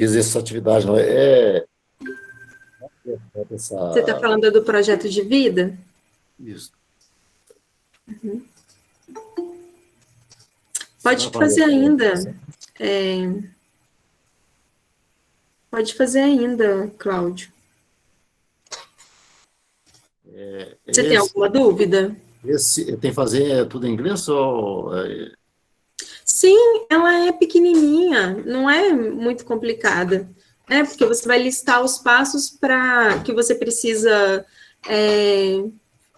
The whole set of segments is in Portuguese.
exerço essa atividade, não é Você está essa, falando do projeto de vida? isso. Pode Semana fazer ainda. passada, Pode fazer ainda, Cláudio. Você tem esse, alguma dúvida? esse tem que fazer tudo em inglês ou Sim, ela é pequenininha, não é muito complicada, né? Porque você vai listar os passos para que você precisa,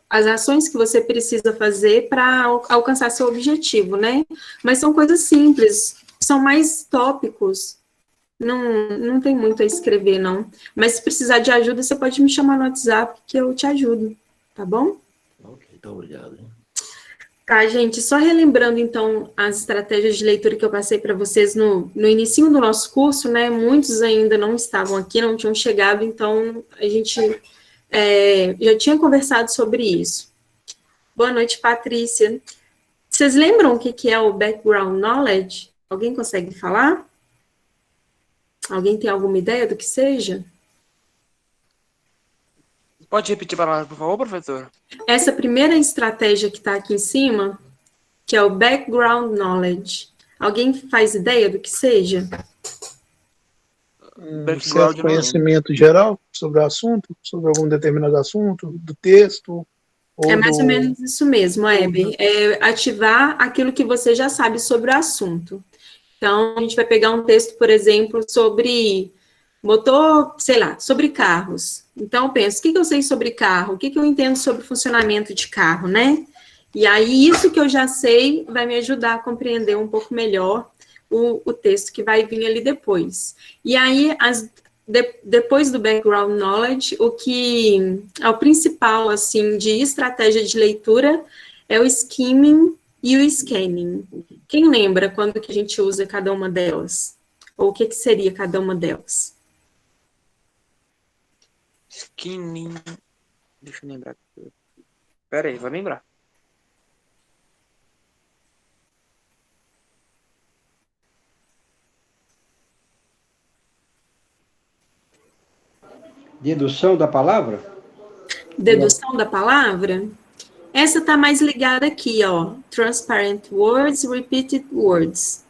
as ações que você precisa fazer para alcançar seu objetivo, né? Mas são coisas simples, são mais tópicos, não tem muito a escrever, não. Mas se precisar de ajuda, você pode me chamar no WhatsApp que eu te ajudo, tá bom? ok, então obrigado. Hein? Tá, gente, só relembrando, então, as estratégias de leitura que eu passei para vocês no inicinho do nosso curso, né, muitos ainda não estavam aqui, não tinham chegado, então a gente já tinha conversado sobre isso. Boa noite, Patrícia. Vocês lembram o que é o background knowledge? Alguém consegue falar? Alguém tem alguma ideia do que seja? Pode repetir a palavra, por favor, professor? Essa primeira estratégia que está aqui em cima, que é o background knowledge. Alguém faz ideia do que seja? Background, Certo conhecimento geral sobre o assunto, sobre algum determinado assunto, do texto, É ou mais ou do... menos isso mesmo, Hebe. É ativar aquilo que você já sabe sobre o assunto. Então, a gente vai pegar um texto, por exemplo, sobre motor, sei lá, sobre carros. Então, eu penso, o que eu sei sobre carro? O que eu entendo sobre funcionamento de carro, né? E aí, isso que eu já sei vai me ajudar a compreender um pouco melhor o texto que vai vir ali depois. E aí, depois do background knowledge, o que é o principal, assim, de estratégia de leitura é o skimming e o scanning. Quem lembra quando que a gente usa cada uma delas? Ou o que seria cada uma delas? Skinning. Deixa eu lembrar. Pera aí, vou lembrar. Dedução da palavra? Dedução da palavra? Essa está mais ligada aqui, ó. Transparent words, repeated words.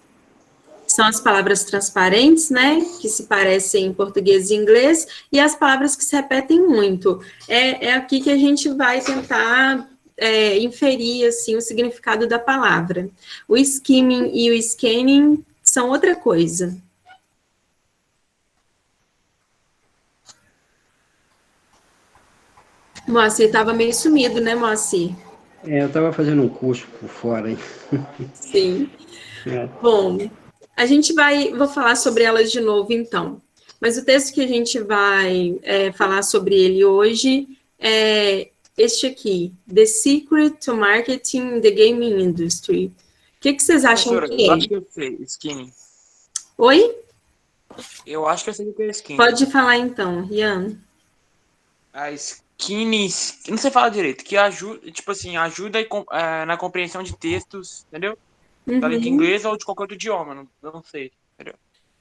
São as palavras transparentes, né? Que se parecem em português e inglês, e as palavras que se repetem muito. É aqui que a gente vai tentar inferir, assim, o significado da palavra. O skimming e o scanning são outra coisa. Moacir estava meio sumido, né, Moacir? Eu estava fazendo um curso por fora, hein? Sim. Bom, vou falar sobre elas de novo, então. Mas o texto que a gente vai falar sobre ele hoje é este aqui, The Secret to Marketing in the Gaming Industry. O que vocês acham Professora, que eu é? acho que eu sei. Skinning. Oi? Eu acho que eu sei o que é skinning. Pode falar então, Rian. A skinning, não sei falar direito, que ajuda, tipo assim, ajuda na compreensão de textos, entendeu? Da língua inglesa ou de qualquer outro idioma, não sei, entendeu?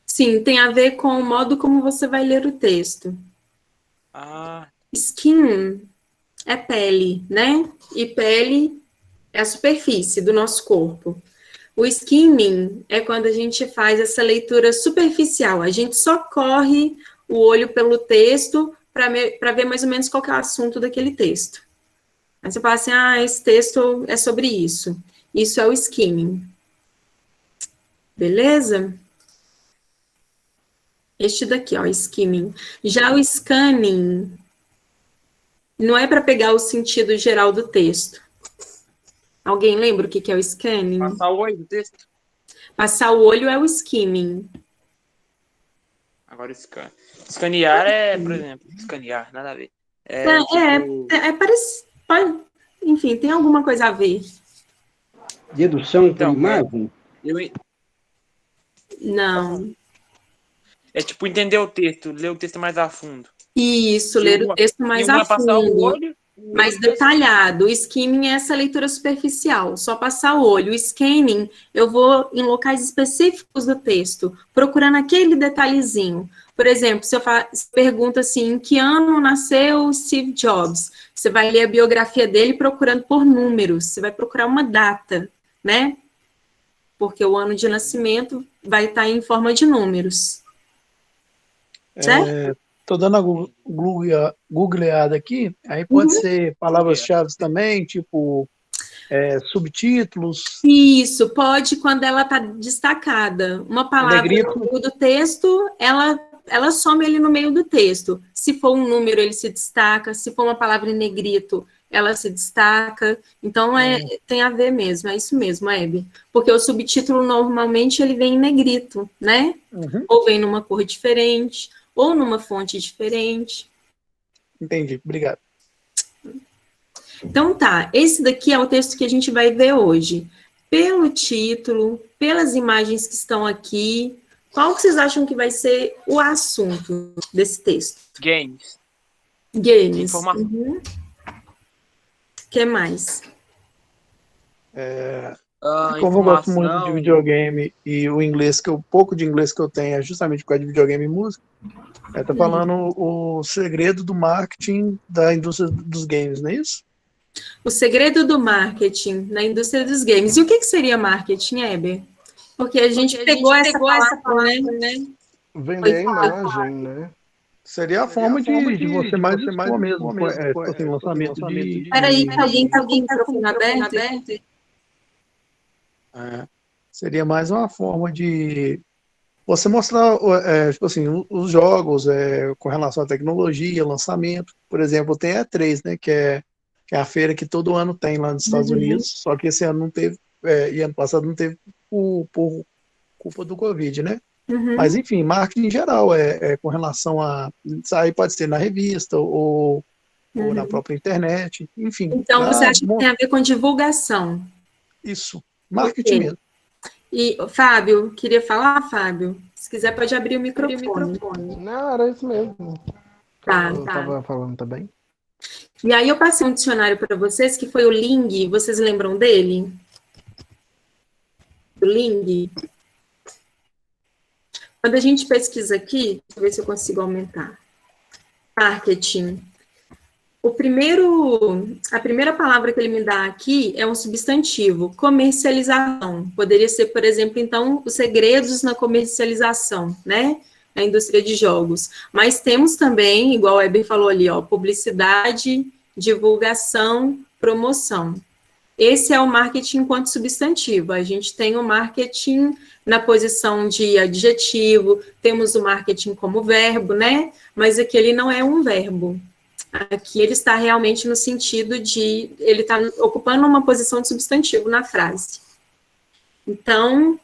Sim, tem a ver com o modo como você vai ler o texto. Ah, Skin é pele, né? E pele é a superfície do nosso corpo. O skimming é quando a gente faz essa leitura superficial. A gente só corre o olho pelo texto para ver mais ou menos qual que é o assunto daquele texto. Aí você fala assim, esse texto é sobre isso. Isso é o skimming. Beleza? Este daqui, ó, skimming. Já o scanning não é para pegar o sentido geral do texto. Alguém lembra o que é o scanning? passar o olho do texto. Passar o olho é o skimming. Agora escanear é, por exemplo, escanear, nada a ver. Parece, enfim, tem alguma coisa a ver. Dedução por Então, imagem? Não. É tipo entender o texto, ler o texto mais a fundo. Isso, Que ler o texto mais um a é passar o fundo. olho, mais detalhado. O skimming é essa leitura superficial, só passar o olho. O scanning, eu vou em locais específicos do texto, procurando aquele detalhezinho. Por exemplo, se eu pergunto assim, em que ano nasceu Steve Jobs? Você vai ler a biografia dele procurando por números, você vai procurar uma data, né? Porque o ano de nascimento vai estar em forma de números. Certo? Estou dando a googleada aqui, aí pode ser palavras-chave também, tipo subtítulos. Isso, pode quando ela está destacada. Uma palavra Negrito. no meio do texto, ela some ali no meio do texto. Se for um número, ele se destaca. Se for uma palavra em negrito, ela se destaca. Então, tem a ver mesmo, é isso mesmo, Hebe. Porque o subtítulo, normalmente, ele vem em negrito, né? Ou vem numa cor diferente, ou numa fonte diferente. Entendi, obrigado. Então tá, esse daqui é o texto que a gente vai ver hoje. Pelo título, pelas imagens que estão aqui, qual que vocês acham que vai ser o assunto desse texto? Games. Games. Informação. O que mais? Como eu gosto muito de videogame e o inglês, o pouco de inglês que eu tenho é justamente por causa de videogame e música, tá falando o segredo do marketing da indústria dos games, não é isso? O segredo do marketing na indústria dos games. E o que seria marketing, Heber? Porque a gente pegou essa palavra, né? Vender a imagem, né? Seria a forma de você mais expor mesmo, assim, lançamento de... Peraí, alguém tá com o microfone aberto? Seria mais uma forma de você mostrar, tipo assim, os jogos com relação à tecnologia, lançamento. Por exemplo, tem a E3, né, que é a feira que todo ano tem lá nos Estados Unidos, só que esse ano não teve, e ano passado não teve por culpa do Covid, né? Mas, enfim, marketing em geral, com relação a... Isso aí pode ser na revista ou na própria internet, enfim. Então, você acha que tem a ver com divulgação? Isso, marketing mesmo. E, Fábio, queria falar, Fábio? Se quiser, pode abrir o microfone. Não, era isso mesmo. Eu estava falando também. E aí eu passei um dicionário para vocês, que foi o Ling. Vocês lembram dele? O Ling? Quando a gente pesquisa aqui, deixa eu ver se eu consigo aumentar. Marketing. A primeira palavra que ele me dá aqui é um substantivo, comercialização. Poderia ser, por exemplo, então, os segredos na comercialização, né? Na indústria de jogos. Mas temos também, igual o Eber falou ali, ó, publicidade, divulgação, promoção. Esse é o marketing enquanto substantivo. A gente tem o marketing na posição de adjetivo, temos o marketing como verbo, né? Mas aqui ele não é um verbo. Aqui ele está realmente no sentido de... Ele está ocupando uma posição de substantivo na frase. Então,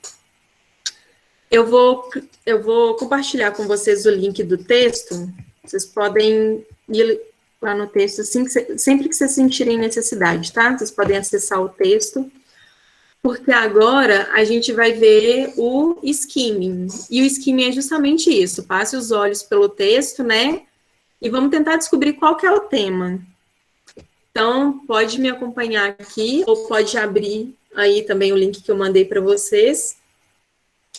eu vou compartilhar com vocês o link do texto. Vocês podem ir lá no texto sempre que vocês sentirem necessidade, tá? Vocês podem acessar o texto. Porque agora a gente vai ver o skimming. E o skimming é justamente isso. Passe os olhos pelo texto, né? E vamos tentar descobrir qual que é o tema. Então, pode me acompanhar aqui, ou pode abrir aí também o link que eu mandei para vocês.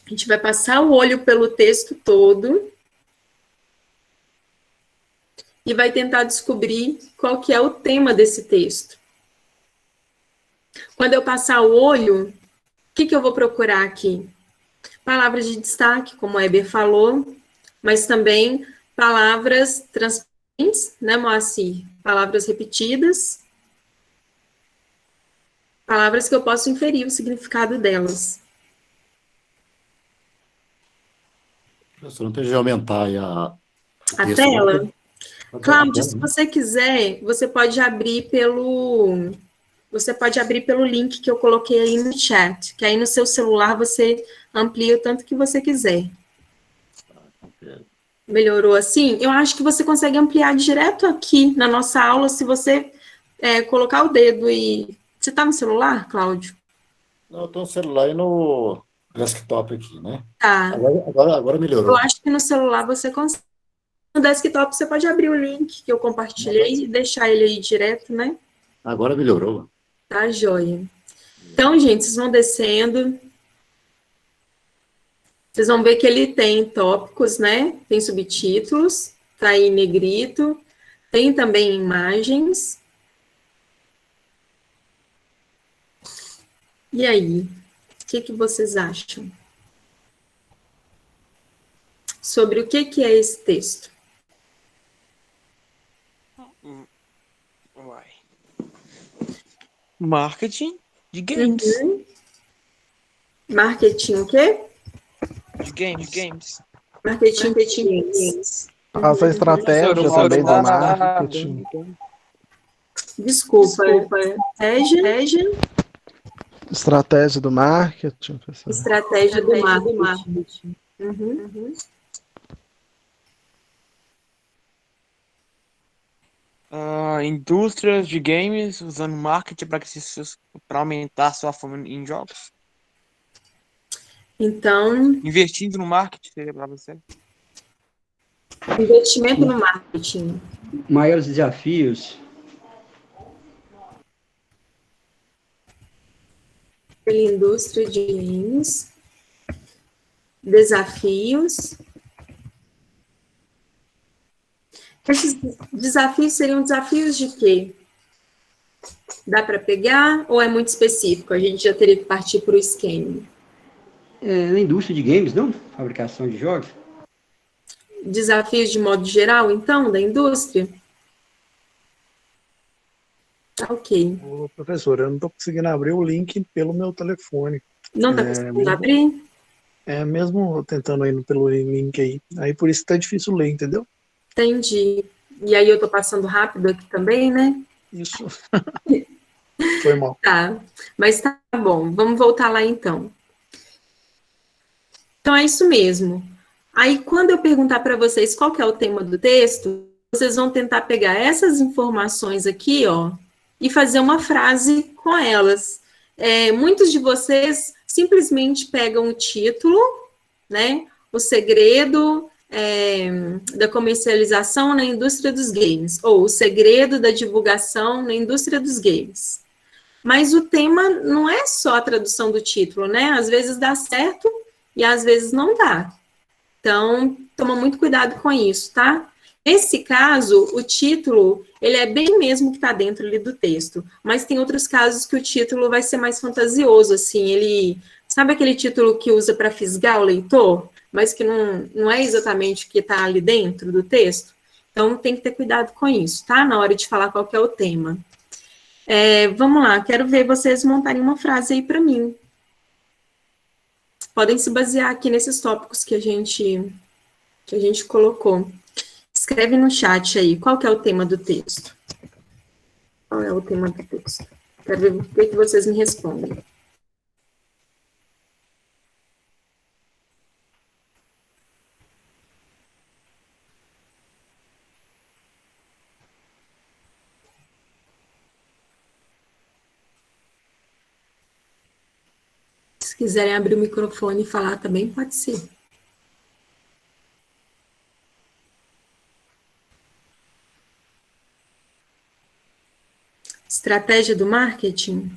A gente vai passar o olho pelo texto todo. E vai tentar descobrir qual que é o tema desse texto. Quando eu passar o olho, o que eu vou procurar aqui? Palavras de destaque, como o Heber falou, mas também palavras transparentes, né, Moacir? Palavras repetidas. Palavras que eu posso inferir o significado delas. Professor, não tem de aumentar aí a tela? Cláudio, se você quiser, você pode abrir pelo link que eu coloquei aí no chat, que aí no seu celular você amplia o tanto que você quiser. Melhorou assim? Eu acho que você consegue ampliar direto aqui na nossa aula, se você colocar o dedo e... Você está no celular, Cláudio? Não, eu estou no celular e no desktop aqui, né? Tá. Agora melhorou. Eu acho que no celular você consegue. No desktop você pode abrir o link que eu compartilhei e deixar ele aí direto, né? Agora melhorou. Tá, joia. Então, gente, vocês vão descendo. Vocês vão ver que ele tem tópicos, né? Tem subtítulos, tá aí em negrito. Tem também imagens. E aí? O que vocês acham? Sobre o que é esse texto? Uai. Marketing de games. Uhum. Marketing o quê? De games. Marketing de games. Essa estratégia também do marketing. Desculpa. Estratégia. Estratégia do marketing, professor. Estratégia do marketing. Uhum. Indústrias de games usando marketing para aumentar sua fama em jogos. Então, Investindo no marketing seria para você. investimento no marketing. Maiores desafios. Pela indústria de games. Desafios. Esses desafios seriam desafios de quê? Dá para pegar ou é muito específico? A gente já teria que partir para o esquema. Na indústria de games, não? Fabricação de jogos. Desafios de modo geral, então, da indústria? Tá, ok. Ô, professor, eu não estou conseguindo abrir o link pelo meu telefone. Não está conseguindo abrir? Mesmo tentando ir pelo link aí. Aí por isso que tá difícil ler, entendeu? Entendi. E aí eu estou passando rápido aqui também, né? Isso. Foi mal. Tá, mas tá bom. Vamos voltar lá então. Então é isso mesmo. Aí quando eu perguntar para vocês qual que é o tema do texto, vocês vão tentar pegar essas informações aqui, ó, e fazer uma frase com elas. Muitos de vocês simplesmente pegam o título, né? O segredo da comercialização na indústria dos games, ou o segredo da divulgação na indústria dos games. Mas o tema não é só a tradução do título, né? Às vezes dá certo e às vezes não dá. Então, toma muito cuidado com isso, tá? Nesse caso, o título, ele é bem mesmo que está dentro ali do texto, mas tem outros casos que o título vai ser mais fantasioso, assim, sabe aquele título que usa para fisgar o leitor, mas que não é exatamente o que está ali dentro do texto? Então, tem que ter cuidado com isso, tá? Na hora de falar qual que é o tema. Vamos lá, quero ver vocês montarem uma frase aí para mim. Podem se basear aqui nesses tópicos que a gente colocou. Escreve no chat aí, qual que é o tema do texto? Qual é o tema do texto? Quero ver o que vocês me respondem. Se quiserem abrir o microfone e falar também, pode ser. Estratégia do marketing.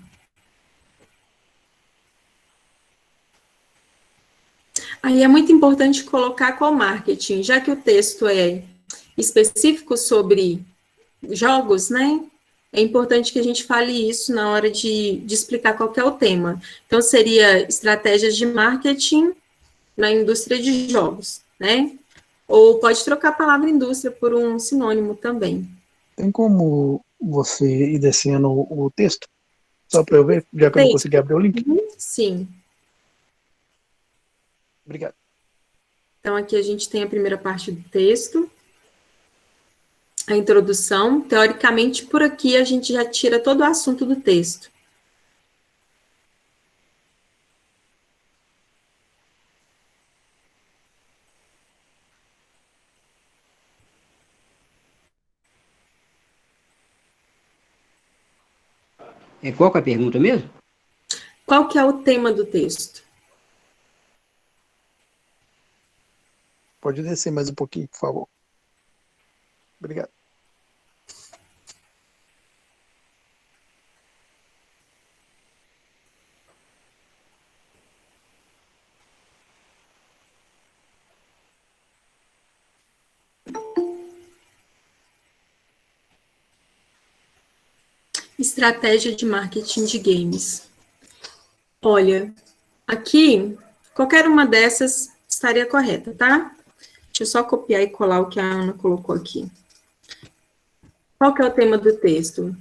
Aí é muito importante colocar qual marketing, já que o texto é específico sobre jogos, né? É importante que a gente fale isso na hora de explicar qual que é o tema. Então, seria estratégias de marketing na indústria de jogos, né? Ou pode trocar a palavra indústria por um sinônimo também. Tem como você ir descendo o texto? Só para eu ver, já que eu não consegui abrir o link? Sim. Obrigado. Então, aqui a gente tem a primeira parte do texto. A introdução, teoricamente, por aqui a gente já tira todo o assunto do texto. Qual que é a pergunta mesmo? Qual que é o tema do texto? Pode descer mais um pouquinho, por favor. Obrigado. Estratégia de marketing de games. Olha, aqui, qualquer uma dessas estaria correta, tá? Deixa eu só copiar e colar o que a Ana colocou aqui. Qual que é o tema do texto?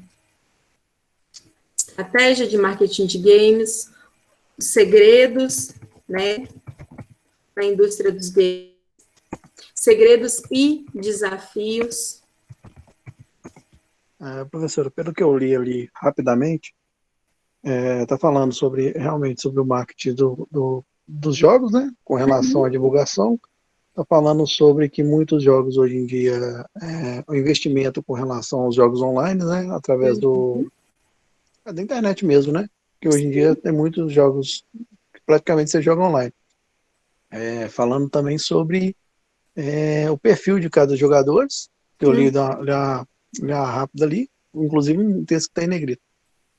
Estratégia de marketing de games, segredos, né, na indústria dos games, segredos e desafios. Professora, pelo que eu li ali rapidamente, está falando realmente sobre o marketing dos jogos, né, com relação à divulgação. Está falando sobre que muitos jogos hoje em dia, o investimento com relação aos jogos online, né, através da internet mesmo, né, que hoje em dia tem muitos jogos que praticamente você joga online. Falando também sobre o perfil de cada jogador, que eu li rápido ali, inclusive um texto que está em negrito.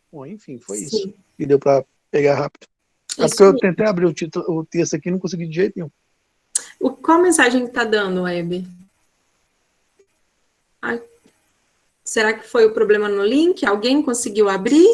Bom, enfim, foi isso que deu para pegar rápido. Porque eu tentei abrir o texto aqui e não consegui de jeito nenhum. Qual mensagem está dando, Hebe? Será que foi o problema no link? Alguém conseguiu abrir?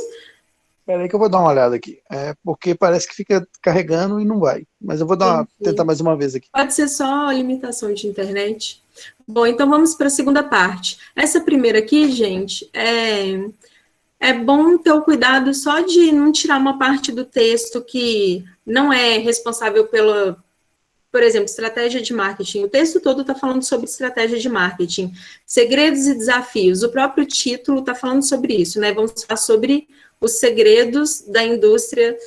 Espera aí que eu vou dar uma olhada aqui. Porque parece que fica carregando e não vai. Mas eu vou tentar mais uma vez aqui. Pode ser só limitação de internet. Bom, então vamos para a segunda parte. Essa primeira aqui, gente, é bom ter o cuidado só de não tirar uma parte do texto que não é responsável pela, por exemplo, estratégia de marketing. O texto todo está falando sobre estratégia de marketing, segredos e desafios. O próprio título está falando sobre isso, né? Vamos falar sobre os segredos da indústria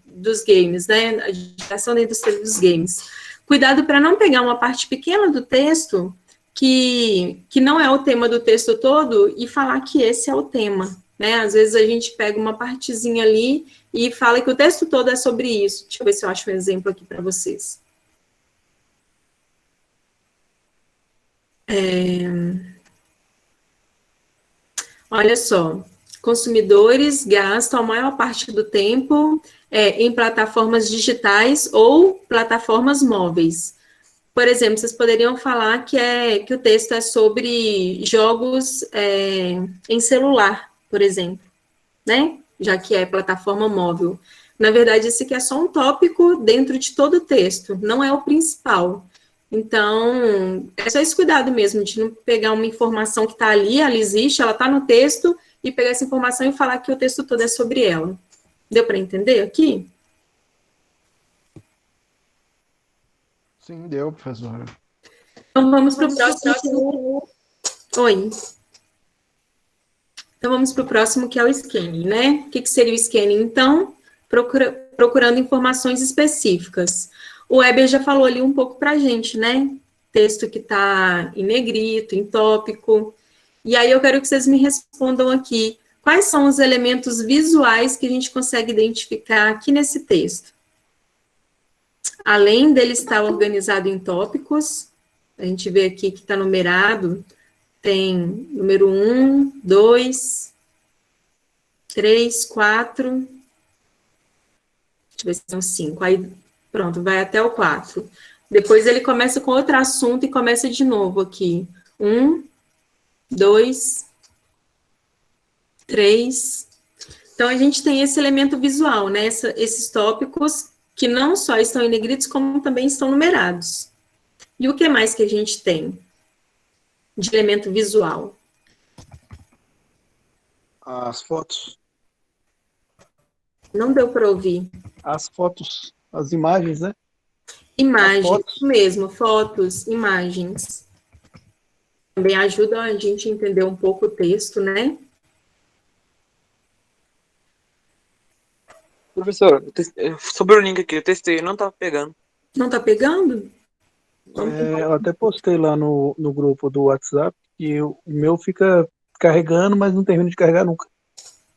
dos games, né? A geração da indústria dos games. Cuidado para não pegar uma parte pequena do texto que não é o tema do texto todo e falar que esse é o tema, né? Às vezes a gente pega uma partezinha ali e fala que o texto todo é sobre isso. Deixa eu ver se eu acho um exemplo aqui para vocês. Olha só, consumidores gastam a maior parte do tempo em plataformas digitais ou plataformas móveis. Por exemplo, vocês poderiam falar que o texto é sobre jogos em celular, por exemplo, né? Já que é plataforma móvel. Na verdade, esse aqui é só um tópico dentro de todo o texto, não é o principal. Então, é só esse cuidado mesmo, de não pegar uma informação que está ali, ela existe, ela está no texto, e pegar essa informação e falar que o texto todo é sobre ela. Deu para entender aqui? Sim, deu, professora. Então, vamos para o próximo. Oi. Então, vamos para o próximo, que é o scanning, né? O que seria o scanning? Então, procurando informações específicas. O Weber já falou ali um pouco para a gente, né? Texto que está em negrito, em tópico. E aí, eu quero que vocês me respondam aqui. Quais são os elementos visuais que a gente consegue identificar aqui nesse texto? Além dele estar organizado em tópicos, a gente vê aqui que está numerado, tem número 1, 2, 3, 4, deixa eu ver se são 5, aí pronto, vai até o 4. Depois ele começa com outro assunto e começa de novo aqui. 1, 2, 3. Então, a gente tem esse elemento visual, né? Esses tópicos que não só estão em negritos, como também estão numerados. E o que mais que a gente tem de elemento visual? As fotos. Não deu para ouvir. As fotos, as imagens, né? Imagens, mesmo, fotos, imagens. Também ajuda a gente a entender um pouco o texto, né? Professor, sobre o link aqui, eu testei, não tava pegando. Não tá pegando? Eu até postei lá no grupo do WhatsApp que o meu fica carregando, mas não termina de carregar nunca.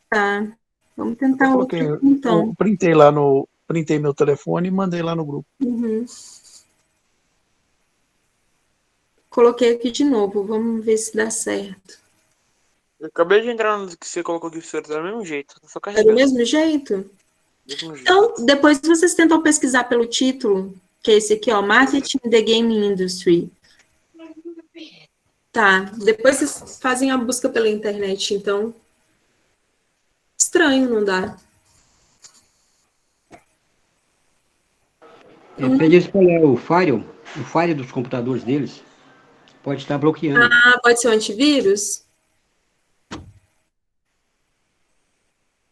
Tá. Vamos tentar outro, então. Printei meu telefone e mandei lá no grupo. Uhum. coloquei aqui de novo, vamos ver se dá certo. Eu acabei de entrar no que você colocou aqui, professor, do mesmo jeito. Só É do carregando. mesmo jeito? Mesmo jeito. Então, depois vocês tentam pesquisar pelo título, que é esse aqui, ó, Marketing in the Gaming Industry. Tá, depois vocês fazem a busca pela internet, então. Estranho, não dá? Para eles olhar o Fire dos computadores deles, pode estar bloqueando. Ah, pode ser um antivírus?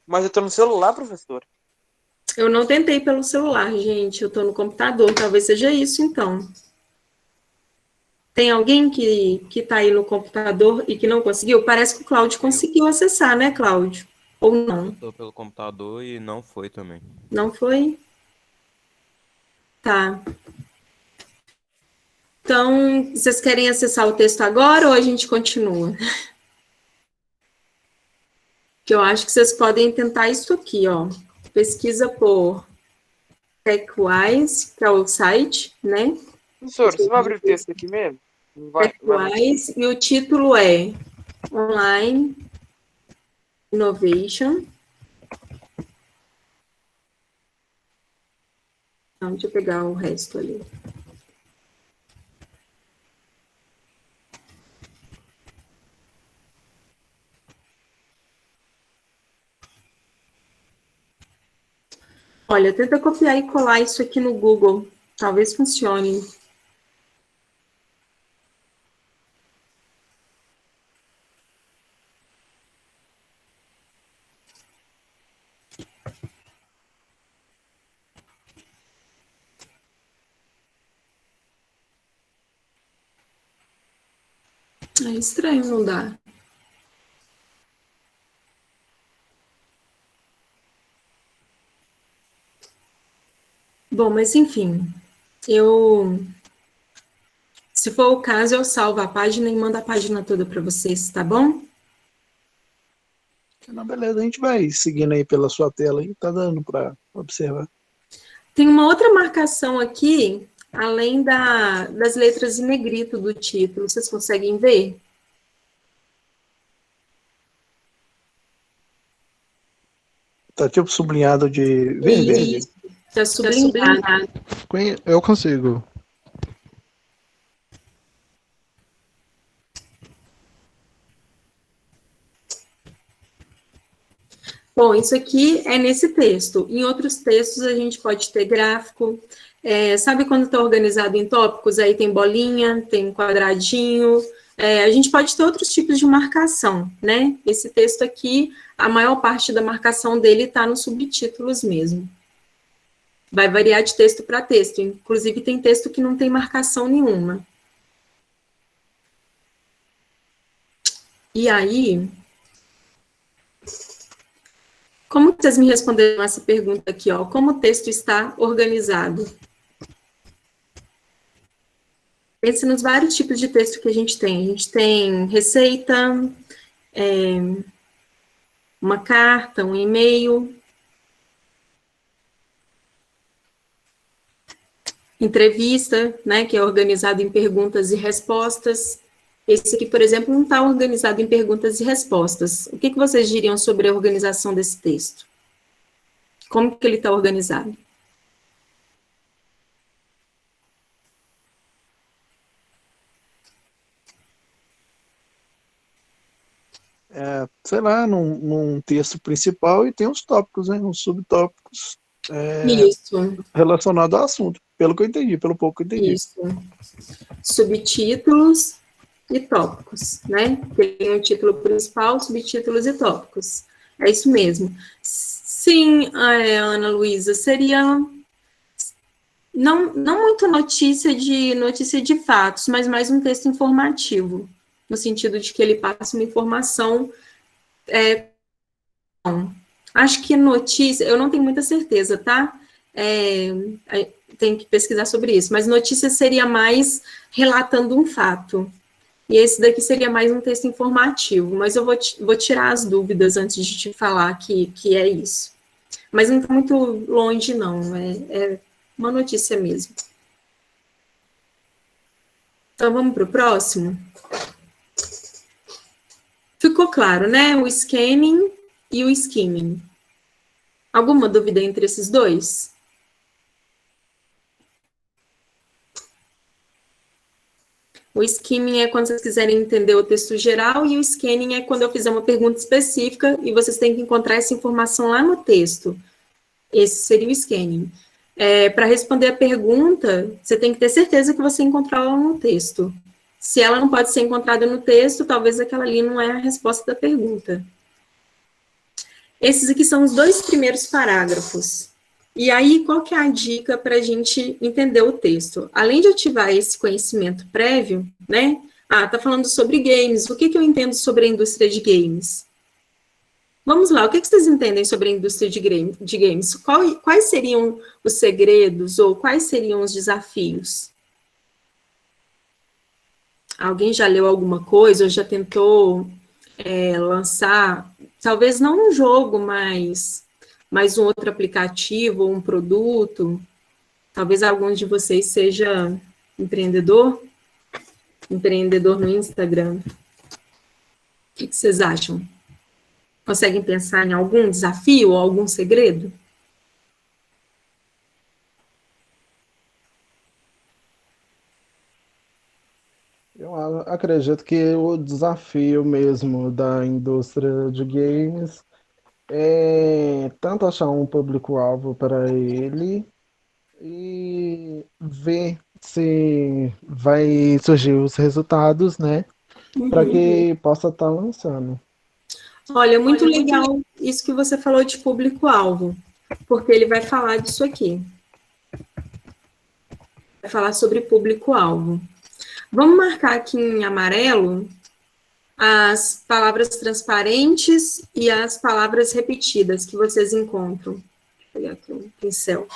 Mas eu tô no celular, professor. Eu não tentei pelo celular, gente. Eu tô no computador. Talvez seja isso, então. Tem alguém que tá aí no computador e que não conseguiu? Parece que o Cláudio conseguiu acessar, né, Cláudio? Ou não? Tô pelo computador e não foi também. Não foi? Tá. Então, vocês querem acessar o texto agora ou a gente continua? Que eu acho que vocês podem tentar isso aqui, ó. Pesquisa por TechWise, que é o site, né? Professor, você vai abrir o texto aqui mesmo? Não vai, TechWise, e o título é Online Innovation. Então, deixa eu pegar o resto ali. Olha, tenta copiar e colar isso aqui no Google. Talvez funcione. É estranho, não dá. Bom, mas enfim, se for o caso, eu salvo a página e mando a página toda para vocês, tá bom? Não, beleza, a gente vai seguindo aí pela sua tela aí, tá dando para observar. Tem uma outra marcação aqui, além das letras em negrito do título, vocês conseguem ver? Tá tipo sublinhado de verde. Isso, tá sublinhado. Eu consigo. Bom, isso aqui é nesse texto. Em outros textos, a gente pode ter gráfico. Sabe quando está organizado em tópicos? Aí tem bolinha, tem quadradinho. A gente pode ter outros tipos de marcação, né? Esse texto aqui, a maior parte da marcação dele está nos subtítulos mesmo. Vai variar de texto para texto. Inclusive, tem texto que não tem marcação nenhuma. E aí... Como vocês me responderam essa pergunta aqui, ó? Como o texto está organizado? Pense nos vários tipos de texto que a gente tem. A gente tem receita, uma carta, um e-mail, entrevista, né, que é organizado em perguntas e respostas. Esse aqui, por exemplo, não está organizado em perguntas e respostas. O que vocês diriam sobre a organização desse texto? Como que ele está organizado? Sei lá, num texto principal e tem os tópicos, né? Os subtópicos Isso. relacionados ao assunto, pelo que eu entendi, pelo pouco que eu entendi. Isso. Subtítulos e tópicos, né? Tem um título principal, subtítulos e tópicos. É isso mesmo. Sim, Ana Luísa, seria não muito notícia de fatos, mas mais um texto informativo, no sentido de que ele passa uma informação. Acho que notícia, eu não tenho muita certeza, tá? Tenho que pesquisar sobre isso, mas notícia seria mais relatando um fato. E esse daqui seria mais um texto informativo, mas eu vou tirar as dúvidas antes de te falar que é isso. Mas não está muito longe, não, é uma notícia mesmo. Então, vamos para o próximo? Ficou claro, né? O scanning e o skimming. Alguma dúvida entre esses dois? O skimming é quando vocês quiserem entender o texto geral e o scanning é quando eu fizer uma pergunta específica e vocês têm que encontrar essa informação lá no texto. Esse seria o scanning. Para responder a pergunta, você tem que ter certeza que você encontrou ela no texto. Se ela não pode ser encontrada no texto, talvez aquela ali não é a resposta da pergunta. Esses aqui são os 2 primeiros parágrafos. E aí, qual que é a dica para a gente entender o texto? Além de ativar esse conhecimento prévio, né? Tá falando sobre games. O que eu entendo sobre a indústria de games? Vamos lá, o que vocês entendem sobre a indústria de games? Quais seriam os segredos ou quais seriam os desafios? Alguém já leu alguma coisa ou já tentou lançar, talvez não um jogo, mas um outro aplicativo ou um produto? Talvez algum de vocês seja empreendedor no Instagram. O que vocês acham? Conseguem pensar em algum desafio ou algum segredo? Eu acredito que o desafio mesmo da indústria de games é tanto achar um público-alvo para ele e ver se vai surgir os resultados, né? Para que possa estar lançando. Olha, muito legal isso que você falou de público-alvo, porque ele vai falar disso aqui. Vai falar sobre público-alvo. Vamos marcar aqui em amarelo as palavras transparentes e as palavras repetidas que vocês encontram. Vou pegar aqui um pincel. O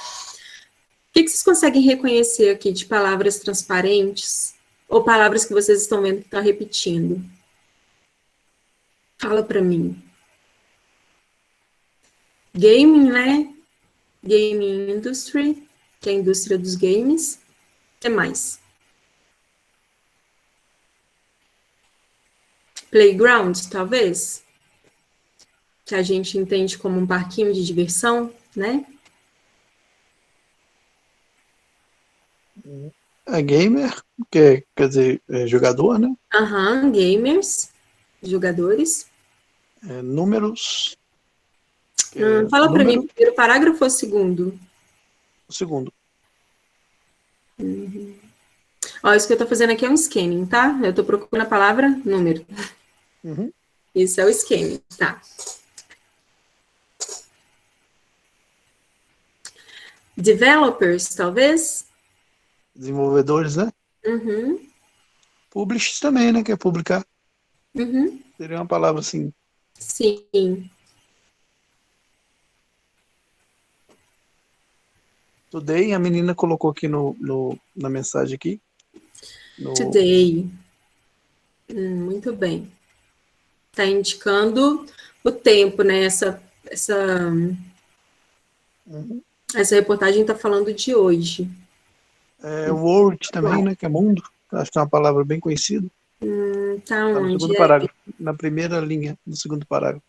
que vocês conseguem reconhecer aqui de palavras transparentes ou palavras que vocês estão vendo que estão repetindo? Fala para mim. Gaming, né? Gaming industry, que é a indústria dos games. O que mais? Playground, talvez? Que a gente entende como um parquinho de diversão, né? É gamer, que quer dizer, jogador, né? Gamers, jogadores. Números. Fala para mim, primeiro parágrafo ou segundo? O segundo. Ó, isso que eu tô fazendo aqui é um scanning, tá? Eu tô procurando a palavra número. Isso é o scanning, tá? Developers, talvez? Desenvolvedores, né? Publishers também, né? Que é publicar. Seria uma palavra assim. Sim. Today, a menina colocou aqui na mensagem aqui. Today. Muito bem. Tá indicando o tempo, né? Essa reportagem tá falando de hoje. World também, né? Que é mundo. Acho que é uma palavra bem conhecida. Tá no onde? segundo parágrafo, na primeira linha do segundo parágrafo.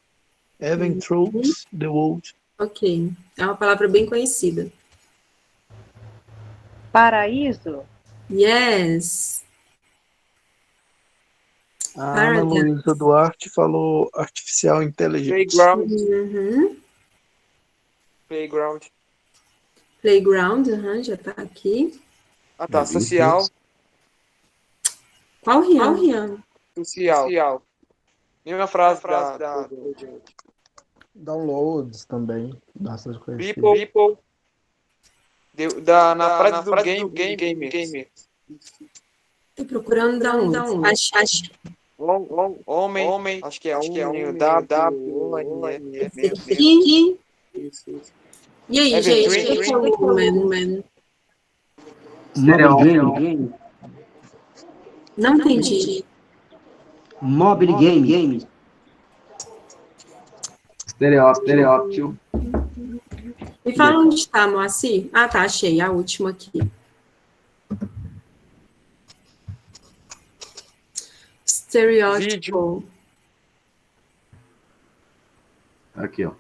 Even through the world. Ok. É uma palavra bem conhecida. Paraíso? Yes. A Ana Luísa Duarte falou artificial intelligence. Playground. Playground, já tá aqui. Tá. Social. Qual Rian? Social. Mesma frase Downloads também. Bastante conhecido. People. Na frase do game. Tô procurando download. Acho. Homem. Acho que é um E aí, gente? O que é o woman? Game. Não entendi. Mobile Game. Estereótipo. Me fala onde está, Moacir. Tá, achei a última aqui. Stereotypical. Aqui, ó.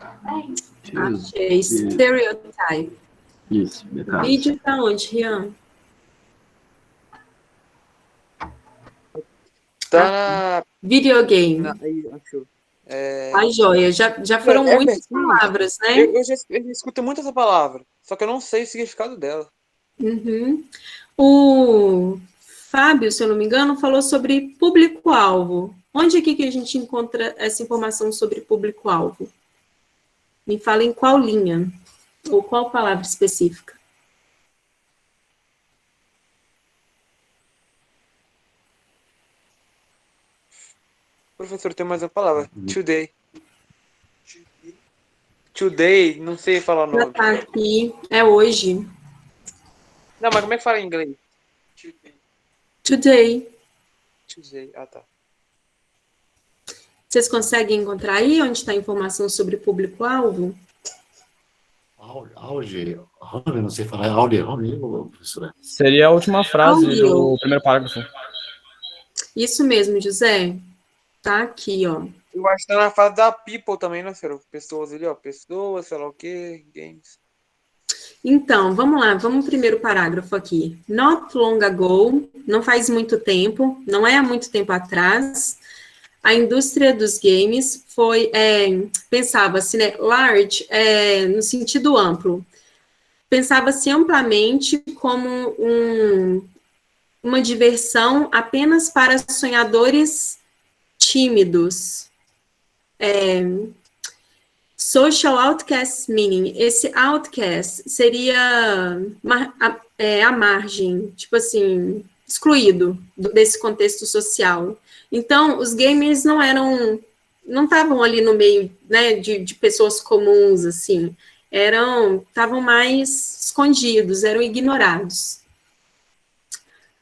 Achei. Stereotype. Isso, detalhes. Vídeo tá onde, Rian? Tá Videogame. aí, achou. A joia. Já foram muitas palavras, né? Eu já escuto muito essa palavra, só que eu não sei o significado dela. Uhum. O Fábio, se eu não me engano, falou sobre público-alvo. Onde aqui que a gente encontra essa informação sobre público-alvo? Me fala em qual linha, ou qual palavra específica. Professor, tem mais uma palavra. Today. Today, não sei falar o Já nome. tá aqui, é hoje. Não, mas como é que fala em inglês? Today. Today. Ah, tá. Vocês conseguem encontrar aí onde está a informação sobre público-alvo? Auge, não sei falar, auge, professora. Seria a última frase Audio. do primeiro parágrafo. Isso mesmo, José. Tá aqui, ó. Eu acho que tá na fase da people também, né, senhor? Pessoas ali, ó. Pessoas, sei lá o quê, games. Então, vamos lá, vamos ao primeiro parágrafo aqui. Not long ago, não faz muito tempo, não é há muito tempo atrás, a indústria dos games foi, pensava-se, né, large, no sentido amplo, pensava-se amplamente como uma diversão apenas para sonhadores tímidos. Social outcast meaning, esse outcast seria a margem, tipo assim, excluído desse contexto social. Então, os gamers não estavam ali no meio, né, de pessoas comuns, assim, estavam mais escondidos, eram ignorados.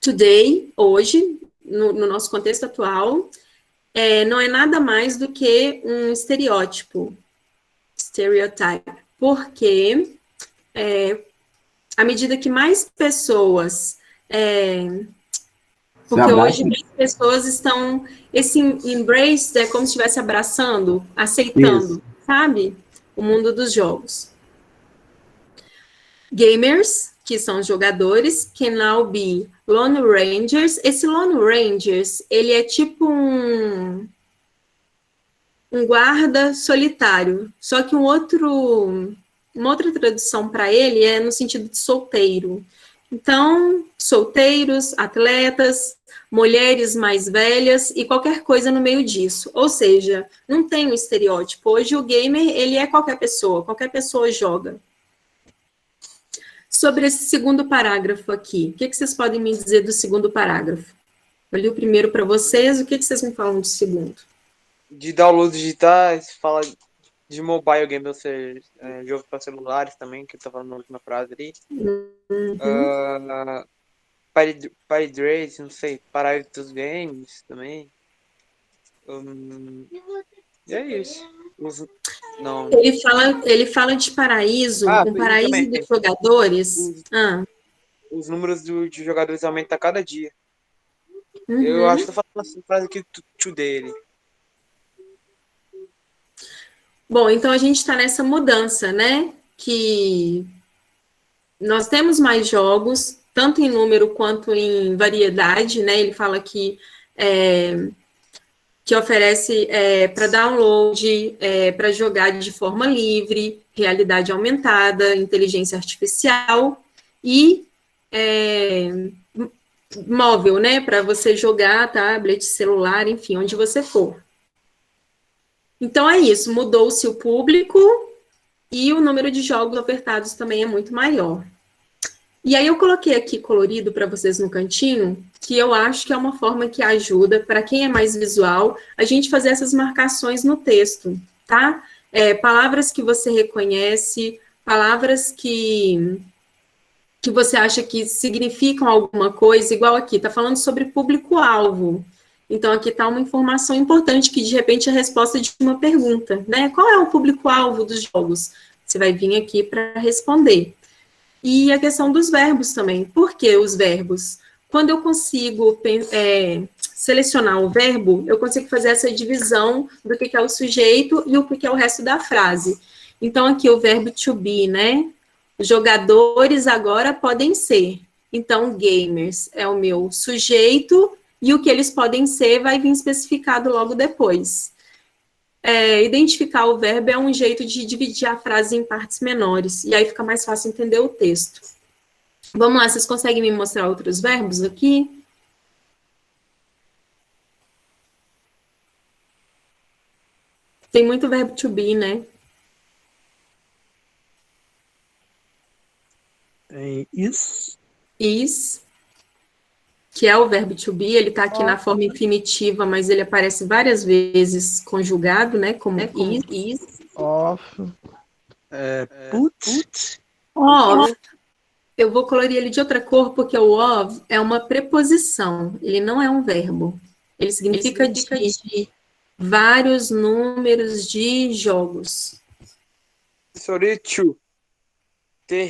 Today, hoje, no nosso contexto atual, não é nada mais do que um estereótipo, stereotype, porque à medida que mais pessoas, porque hoje mais pessoas estão, esse embrace é como se estivesse abraçando, aceitando, Isso. sabe? O mundo dos jogos. Gamers, que são os jogadores, can now be Lone Rangers. Esse Lone Rangers, ele é tipo um guarda solitário, só que uma outra tradução para ele é no sentido de solteiro. Então, solteiros, atletas, mulheres mais velhas e qualquer coisa no meio disso. Ou seja, não tem um estereótipo. Hoje o gamer, ele é qualquer pessoa joga. Sobre esse segundo parágrafo aqui, o que vocês podem me dizer do segundo parágrafo? Eu li o primeiro para vocês, o que vocês me falam do segundo? De downloads digitais, fala de mobile game, ou seja, jogo para celulares também, que eu tô falando na última frase ali. Parade, não sei, Parade dos Games também. E é isso. Não. Ele fala de paraíso, um paraíso também. dos jogadores. Os números de jogadores aumentam a cada dia. Uhum. Eu acho que tô falando essa frase aqui dele. Bom, então a gente está nessa mudança, né? Que nós temos mais jogos, tanto em número quanto em variedade, né? Ele fala que oferece para download, para jogar de forma livre, realidade aumentada, inteligência artificial e móvel, né? Para você jogar, tablet, celular, enfim, onde você for. Então é isso, mudou-se o público e o número de jogos ofertados também é muito maior. E aí eu coloquei aqui colorido para vocês no cantinho, que eu acho que é uma forma que ajuda, para quem é mais visual, a gente fazer essas marcações no texto, tá? Palavras que você reconhece, palavras que você acha que significam alguma coisa, igual aqui, tá falando sobre público-alvo. Então, aqui está uma informação importante, que de repente é a resposta de uma pergunta, né? Qual é o público-alvo dos jogos? Você vai vir aqui para responder. E a questão dos verbos também. Por que os verbos? quando eu consigo selecionar o verbo, eu consigo fazer essa divisão do que é o sujeito e o que é o resto da frase. Então, aqui o verbo to be, né? Jogadores agora podem ser. Então, gamers é o meu sujeito e o que eles podem ser vai vir especificado logo depois. Identificar o verbo é um jeito de dividir a frase em partes menores, e aí fica mais fácil entender o texto. Vamos lá, vocês conseguem me mostrar outros verbos aqui? Tem muito verbo to be, né? Tem is. Is, que é o verbo to be, ele está aqui na forma infinitiva, mas ele aparece várias vezes conjugado, né? Como is. Off. Put. Of. Eu vou colorir ele de outra cor, porque o of é uma preposição, ele não é um verbo. Ele significa de vários números de jogos. Sorry, to.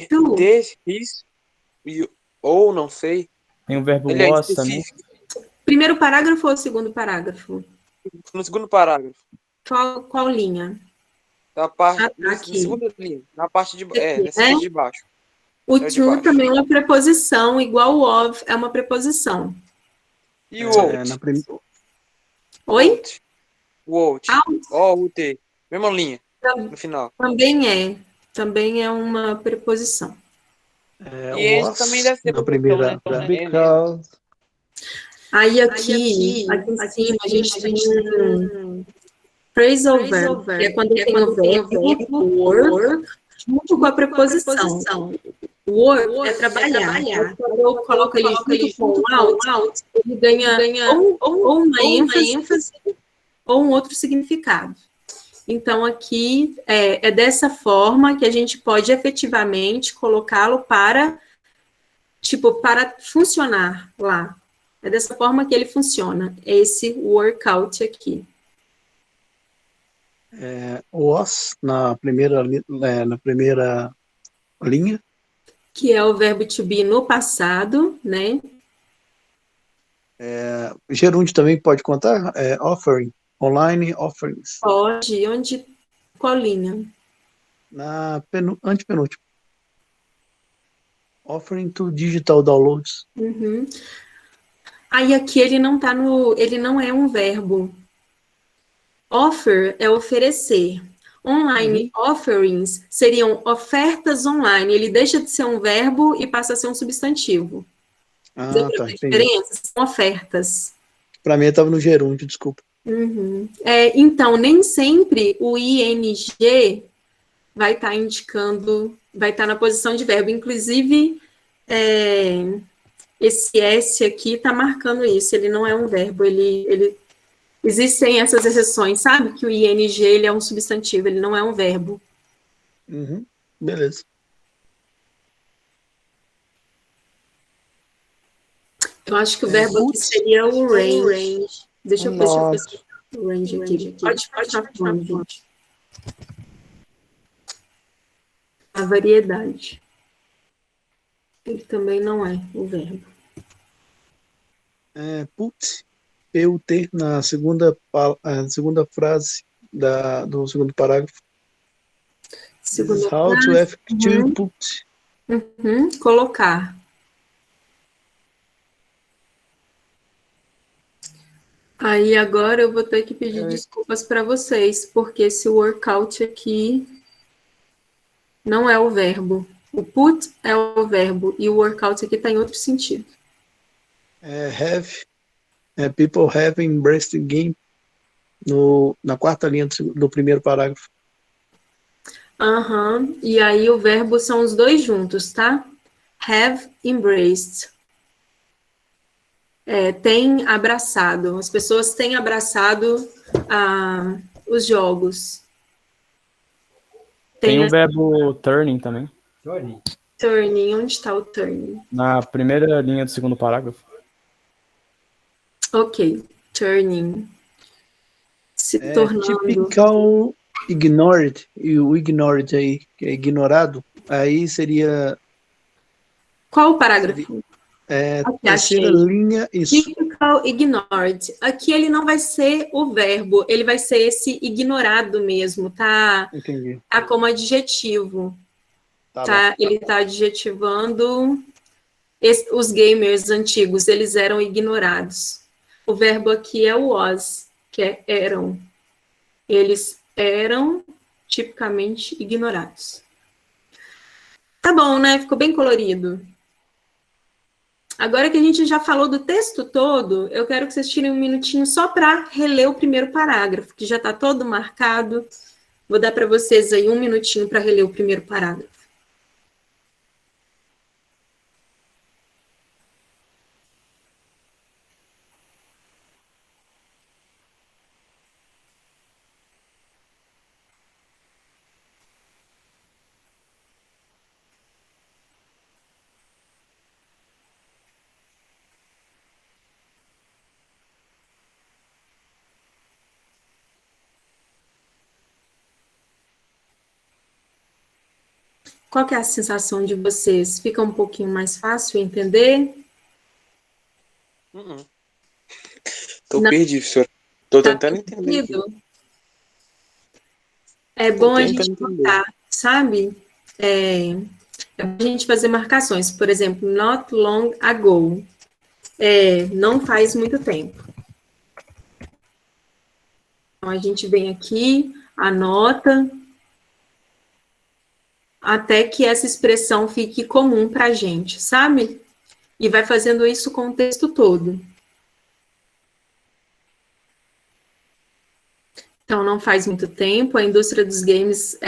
To. This, his, ou não sei. Tem o verbo Ele é was também. específico. Primeiro parágrafo ou segundo parágrafo? No segundo parágrafo. Qual linha? Na parte, Aqui. na segunda linha. Na parte de, Aqui, nessa parte de baixo. O É de to baixo. também é uma preposição, igual o of é uma preposição. E o out? Oi? O out. Out O-U-T. Mesma linha. No final. também é uma preposição. E ele também deve ser na primeira. né? Então, Because. Aí aqui em cima, a gente tem um phrasal verb, que é quando tem o verbo work junto com a preposição. Work é trabalhar. Quando eu coloco ele junto com out, ele ganha ou uma ênfase ou um outro significado. Então, aqui é dessa forma que a gente pode efetivamente colocá-lo para funcionar lá. É dessa forma que ele funciona, esse workout aqui. Was, na primeira linha. Que é o verbo to be no passado, né? Gerúndio também pode contar? Offering, online offerings. Pode, qual linha? Na antepenúltima. Offering to digital downloads. Uhum. Aí aqui ele não é um verbo. Offer é oferecer. Online offerings seriam ofertas online. Ele deixa de ser um verbo e passa a ser um substantivo. Tá, entendi. Diferença? São ofertas. Para mim estava no gerúndio, desculpa. Uhum. Então, nem sempre o ing vai estar indicando, vai estar na posição de verbo. Inclusive, esse S aqui está marcando isso. Ele não é um verbo, existem essas exceções, sabe? Que o ing ele é um substantivo, ele não é um verbo. Beleza. Eu acho que o verbo aqui seria o range. Deixa eu pensar o range aqui. Pode ficar falando, gente. A variedade. Ele também não é o verbo. Put, P-U-T, na segunda frase do segundo parágrafo. Segunda How frase. to have to put. Colocar. Aí agora eu vou ter que pedir desculpas para vocês, porque esse workout aqui não é o verbo. O put é o verbo e o workout aqui está em outro sentido. People have embraced the game na quarta linha do primeiro parágrafo. E aí o verbo são os dois juntos, tá? Have embraced. Tem abraçado. As pessoas têm abraçado os jogos. Tem o verbo turning também. Turning. Onde está o turning? Na primeira linha do segundo parágrafo. Ok. Turning. Se tornando. Typical ignored. E o ignored aí, que é ignorado, aí seria... Qual o parágrafo? Aqui, Terceira achei. linha, isso. Typical ignored. Aqui ele não vai ser o verbo, ele vai ser esse ignorado mesmo, tá? Entendi. Tá como adjetivo. Tá Tá? Ele tá adjetivando os gamers antigos, eles eram ignorados. O verbo aqui é o was, que é eram. Eles eram tipicamente ignorados. Tá bom, né? Ficou bem colorido. Agora que a gente já falou do texto todo, eu quero que vocês tirem um minutinho só para reler o primeiro parágrafo, que já está todo marcado. Vou dar para vocês aí um minutinho para reler o primeiro parágrafo. Qual que é a sensação de vocês? Fica um pouquinho mais fácil entender? Tô Não. perdido, senhor. Tô Tá tentando entender aqui. entendido? É bom a gente notar, sabe? É bom a gente fazer marcações. Por exemplo, not long ago. Não faz muito tempo. Então, a gente vem aqui, anota, até que essa expressão fique comum para a gente, sabe? E vai fazendo isso com o texto todo. Então, não faz muito tempo, a indústria dos games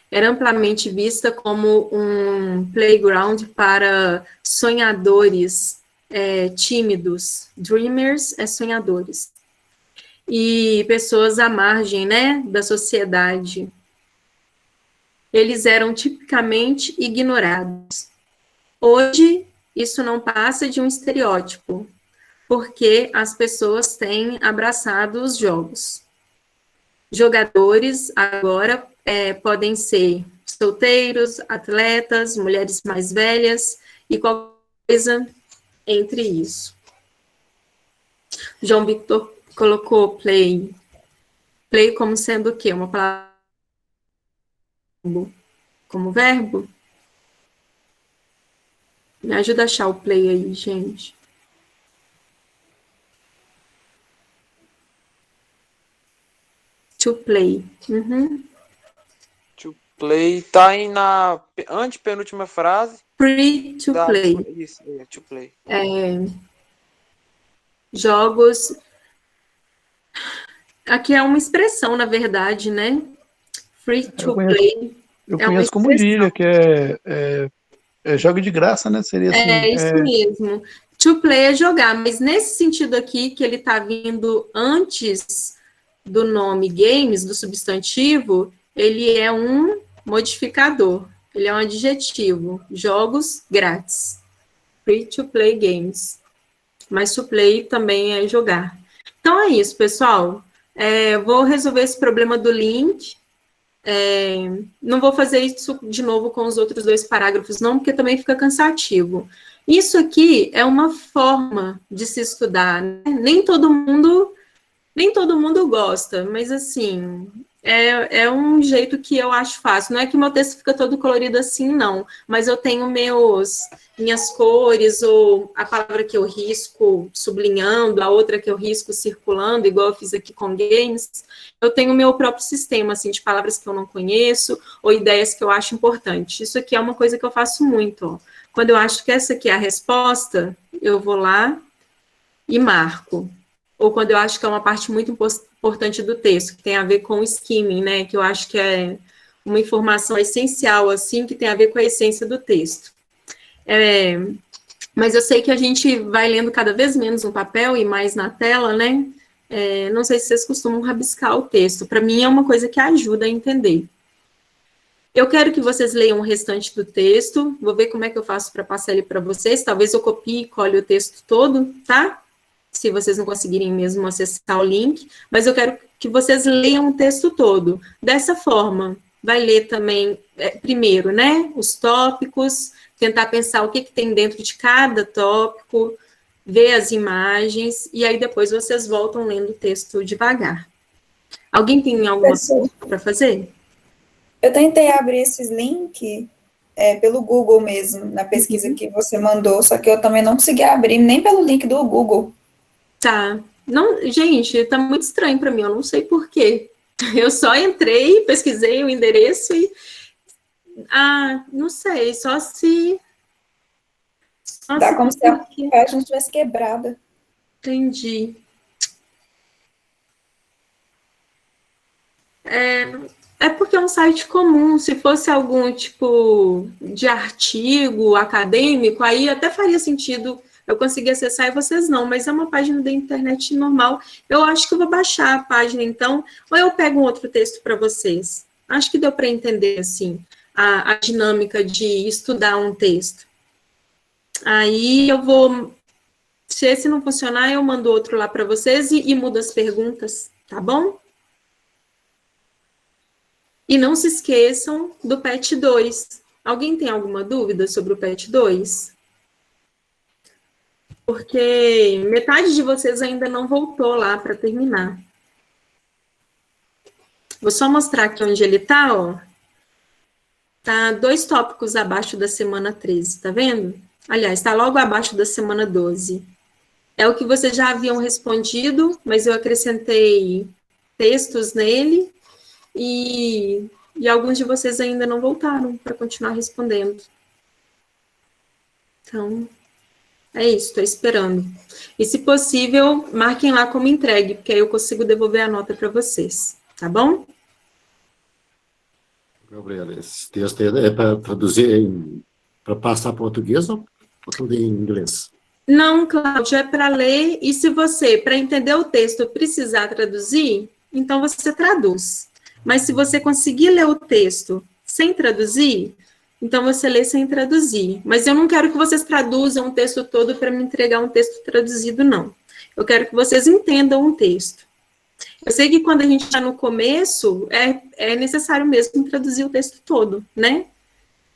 era amplamente vista como um playground para sonhadores tímidos. Dreamers sonhadores. E pessoas à margem, né, da sociedade. Eles eram tipicamente ignorados. Hoje, isso não passa de um estereótipo, porque as pessoas têm abraçado os jogos. Jogadores agora podem ser solteiros, atletas, mulheres mais velhas e qualquer coisa entre isso. João Victor colocou play. Play como sendo o quê? Uma palavra como verbo? Me ajuda a achar o play aí, gente. To play. To play tá aí na antepenúltima frase. Free to play. Isso, to play. Jogos. Aqui é uma expressão, na verdade, né? Free to play. Eu conheço como gíria, que é jogo de graça, né? Seria assim. Isso mesmo. To play é jogar, mas nesse sentido aqui, que ele está vindo antes do nome games, do substantivo, ele é um modificador, ele é um adjetivo. Jogos grátis. Free to play games. Mas to play também é jogar. Então é isso, pessoal. Vou resolver esse problema do link. Não vou fazer isso de novo com os outros 2 parágrafos, não, porque também fica cansativo. Isso aqui é uma forma de se estudar, né? Nem todo mundo gosta, mas assim, é um jeito que eu acho fácil. Não é que meu texto fica todo colorido assim, não, mas eu tenho minhas cores, ou a palavra que eu risco sublinhando, a outra que eu risco circulando, igual eu fiz aqui com games. Eu tenho o meu próprio sistema, assim, de palavras que eu não conheço, ou ideias que eu acho importantes. Isso aqui é uma coisa que eu faço muito, ó. Quando eu acho que essa aqui é a resposta, eu vou lá e marco. Ou quando eu acho que é uma parte muito importante do texto, que tem a ver com o skimming, né, que eu acho que é uma informação essencial, assim, que tem a ver com a essência do texto. Mas eu sei que a gente vai lendo cada vez menos no papel e mais na tela, né? Não sei se vocês costumam rabiscar o texto. Para mim é uma coisa que ajuda a entender. Eu quero que vocês leiam o restante do texto. Vou ver como é que eu faço para passar ele para vocês. Talvez eu copie e cole o texto todo, tá? Se vocês não conseguirem mesmo acessar o link. Mas eu quero que vocês leiam o texto todo. Dessa forma, vai ler também, primeiro, né? Os tópicos, tentar pensar o que tem dentro de cada tópico, ver as imagens, e aí depois vocês voltam lendo o texto devagar. Alguém tem alguma coisa para fazer? Eu tentei abrir esses links pelo Google mesmo, na pesquisa que você mandou, só que eu também não consegui abrir, nem pelo link do Google. Tá. Não, gente, tá muito estranho para mim, eu não sei por quê. Eu só entrei, pesquisei o endereço e... não sei, só se... Dá como se a página estivesse quebrada. Entendi. É porque é um site comum. Se fosse algum tipo de artigo acadêmico, aí até faria sentido eu conseguir acessar e vocês não, mas é uma página da internet normal. Eu acho que eu vou baixar a página, então, ou eu pego um outro texto para vocês. Acho que deu para entender, assim, a dinâmica de estudar um texto. Aí eu vou... Se esse não funcionar, eu mando outro lá para vocês e mudo as perguntas, tá bom? E não se esqueçam do PET 2. Alguém tem alguma dúvida sobre o PET 2? Porque metade de vocês ainda não voltou lá para terminar. Vou só mostrar aqui onde ele está, ó. Tá 2 tópicos abaixo da semana 13, tá vendo? Aliás, está logo abaixo da semana 12. É o que vocês já haviam respondido, mas eu acrescentei textos nele e alguns de vocês ainda não voltaram para continuar respondendo. Então, é isso, estou esperando. E, se possível, marquem lá como entregue, porque aí eu consigo devolver a nota para vocês, tá bom? Gabriela, esse texto é para traduzir, para passar português ou tudo em inglês? Não, Cláudia, é para ler, e se você, para entender o texto, precisar traduzir, então você traduz. Mas se você conseguir ler o texto sem traduzir, então você lê sem traduzir. Mas eu não quero que vocês traduzam o texto todo para me entregar um texto traduzido, não. Eu quero que vocês entendam o texto. Eu sei que quando a gente está no começo, é necessário mesmo traduzir o texto todo, né?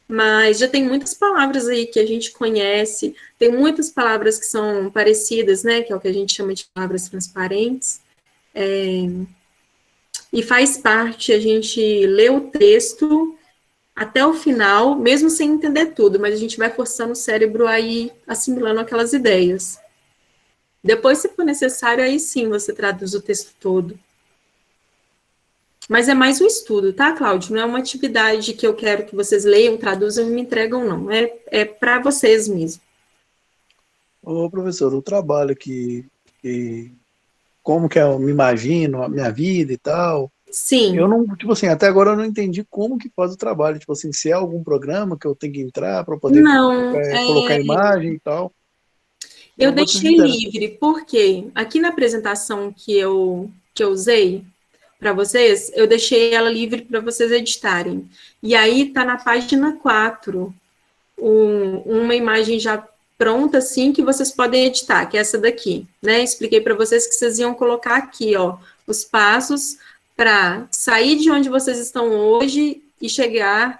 Mas já tem muitas palavras aí que a gente conhece, tem muitas palavras que são parecidas, né? Que é o que a gente chama de palavras transparentes. E faz parte a gente ler o texto até o final, mesmo sem entender tudo, mas a gente vai forçando o cérebro a ir assimilando aquelas ideias. Depois, se for necessário, aí sim você traduz o texto todo. Mas é mais um estudo, tá, Cláudio? Não é uma atividade que eu quero que vocês leiam, traduzam e me entregam, não. É para vocês mesmo. Ô, professor, o trabalho como que eu me imagino a minha vida e tal. Sim. Eu não, tipo assim, até agora eu não entendi como que faz o trabalho. Tipo assim, se é algum programa que eu tenho que entrar para poder colocar imagem e tal. Eu deixei livre, porque aqui na apresentação que eu usei para vocês, eu deixei ela livre para vocês editarem. E aí tá na página 4, uma imagem já pronta, assim, que vocês podem editar, que é essa daqui, né? Expliquei para vocês que vocês iam colocar aqui, ó, os passos para sair de onde vocês estão hoje e chegar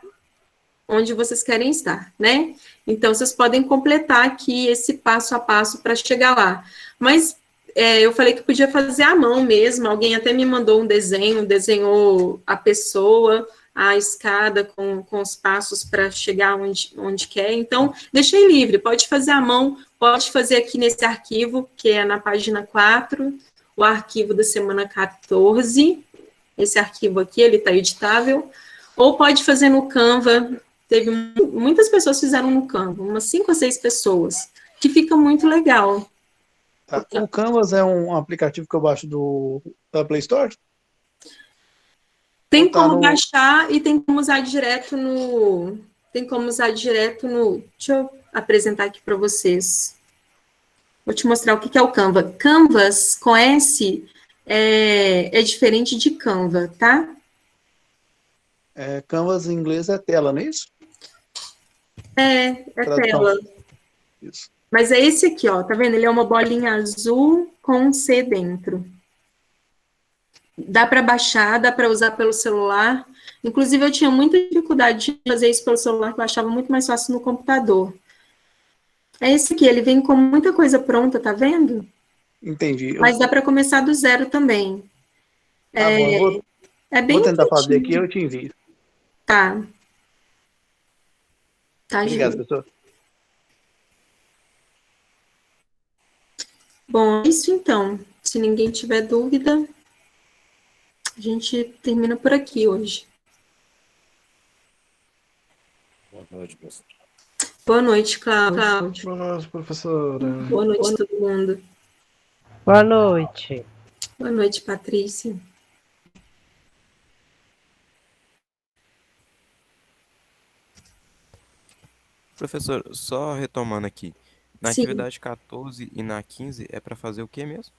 onde vocês querem estar, né? Então, vocês podem completar aqui esse passo a passo para chegar lá. Mas eu falei que podia fazer à mão mesmo, alguém até me mandou um desenho, desenhou a pessoa, a escada com os passos para chegar onde quer. Então, deixei livre, pode fazer à mão, pode fazer aqui nesse arquivo, que é na página 4, o arquivo da semana 14, esse arquivo aqui, ele está editável, ou pode fazer no Canva. Muitas pessoas fizeram no Canva, umas 5 ou 6 pessoas, que fica muito legal. Tá. O Canvas é um aplicativo que eu baixo da Play Store? Tem como baixar e tem como usar direto no... Deixa eu apresentar aqui para vocês. Vou te mostrar o que é o Canva. Canvas, com S, é diferente de Canva, tá? Canvas em inglês é tela, não é isso? É tela. Isso. Mas é esse aqui, ó, tá vendo? Ele é uma bolinha azul com um C dentro. Dá para baixar, dá para usar pelo celular. Inclusive, eu tinha muita dificuldade de fazer isso pelo celular, que eu achava muito mais fácil no computador. É esse aqui, ele vem com muita coisa pronta, tá vendo? Entendi. Mas dá para começar do zero também. Tá bom, eu É bem vou tentar fazer aqui e intuitivo. eu te envio. Tá. Tá, Obrigado, Ju. professor. Bom, é isso então. Se ninguém tiver dúvida, a gente termina por aqui hoje. Boa noite, professor. Boa noite, Cláudio. Boa noite, professora. Boa noite, todo mundo. Boa noite. Boa noite, Patrícia. Professor, só retomando aqui. Na Sim. atividade 14 e na 15 é para fazer o quê mesmo?